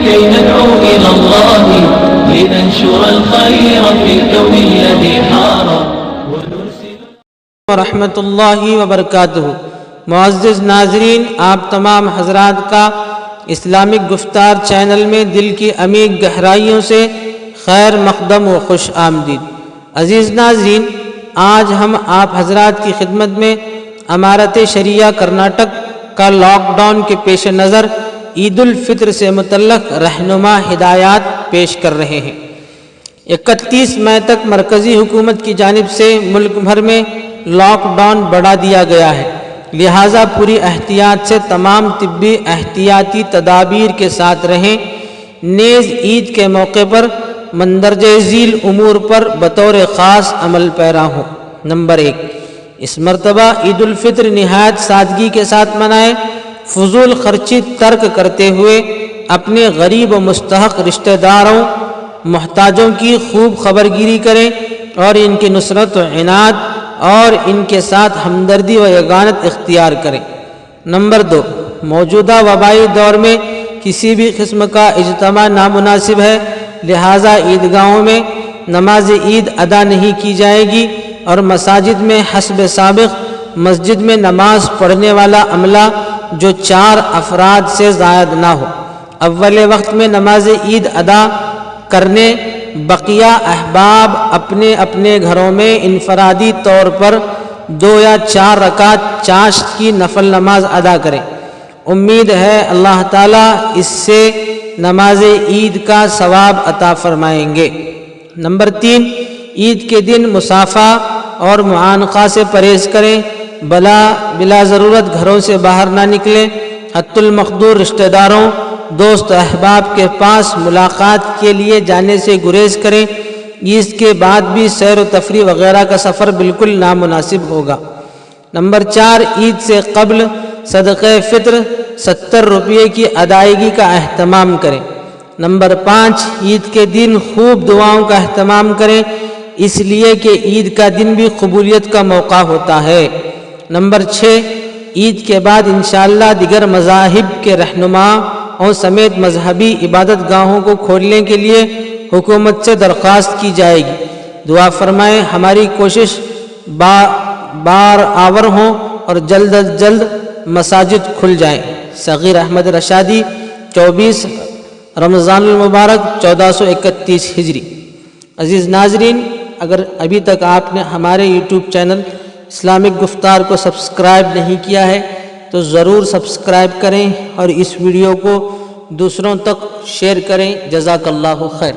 كي ندعو إلى الله لننشر الخير في الكون الذي حار ورحمۃ اللہ وبرکاتہ۔ معزز ناظرین، آپ تمام حضرات کا اسلامک گفتار چینل میں دل کی عمیق گہرائیوں سے خیر مقدم و خوش آمدید۔ عزیز ناظرین، آج ہم آپ حضرات کی خدمت میں امارت شریعہ کرناٹک کا لاک ڈاؤن کے پیش نظر عید الفطر سے متعلق رہنما ہدایات پیش کر رہے ہیں۔ 31 مئی تک مرکزی حکومت کی جانب سے ملک بھر میں لاک ڈاؤن بڑھا دیا گیا ہے، لہٰذا پوری احتیاط سے تمام طبی احتیاطی تدابیر کے ساتھ رہیں، نیز عید کے موقع پر مندرجہ ذیل امور پر بطور خاص عمل پیرا ہوں۔ نمبر 1، اس مرتبہ عید الفطر نہایت سادگی کے ساتھ منائیں، فضول خرچی ترک کرتے ہوئے اپنے غریب و مستحق رشتہ داروں محتاجوں کی خوب خبرگیری کریں اور ان کی نصرت و عنایت اور ان کے ساتھ ہمدردی و یگانت اختیار کریں۔ نمبر 2، موجودہ وبائی دور میں کسی بھی قسم کا اجتماع نامناسب ہے، لہٰذا عیدگاہوں میں نماز عید ادا نہیں کی جائے گی اور مساجد میں حسب سابق مسجد میں نماز پڑھنے والا عملہ جو 4 افراد سے زائد نہ ہو۔ اول وقت میں نماز عید ادا کرنے بقیہ احباب اپنے اپنے گھروں میں انفرادی طور پر 2 یا 4 رکعت چاشت کی نفل نماز ادا کریں۔ امید ہے اللہ تعالیٰ اس سے نماز عید کا ثواب عطا فرمائیں گے۔ نمبر 3، عید کے دن مصافحہ اور معانقہ سے پرہیز کریں، بلا ضرورت گھروں سے باہر نہ نکلیں، حتی المقدور رشتہ داروں دوست احباب کے پاس ملاقات کے لیے جانے سے گریز کریں۔ عید کے بعد بھی سیر و تفریح وغیرہ کا سفر بالکل نامناسب ہوگا۔ نمبر 4، عید سے قبل صدقہ فطر 70 روپے کی ادائیگی کا اہتمام کریں۔ نمبر 5، عید کے دن خوب دعاؤں کا اہتمام کریں، اس لیے کہ عید کا دن بھی قبولیت کا موقع ہوتا ہے۔ نمبر 6، عید کے بعد انشاءاللہ دیگر مذاہب کے رہنماؤں سمیت مذہبی عبادت گاہوں کو کھولنے کے لیے حکومت سے درخواست کی جائے گی۔ دعا فرمائیں ہماری کوشش بار آور ہوں اور جلد از جلد مساجد کھل جائیں۔ صغیر احمد رشادی، 24 رمضان المبارک 1431 ہجری۔ عزیز ناظرین، اگر ابھی تک آپ نے ہمارے یوٹیوب چینل اسلامک گفتار کو سبسکرائب نہیں کیا ہے تو ضرور سبسکرائب کریں اور اس ویڈیو کو دوسروں تک شیئر کریں۔ جزاک اللہ خیر۔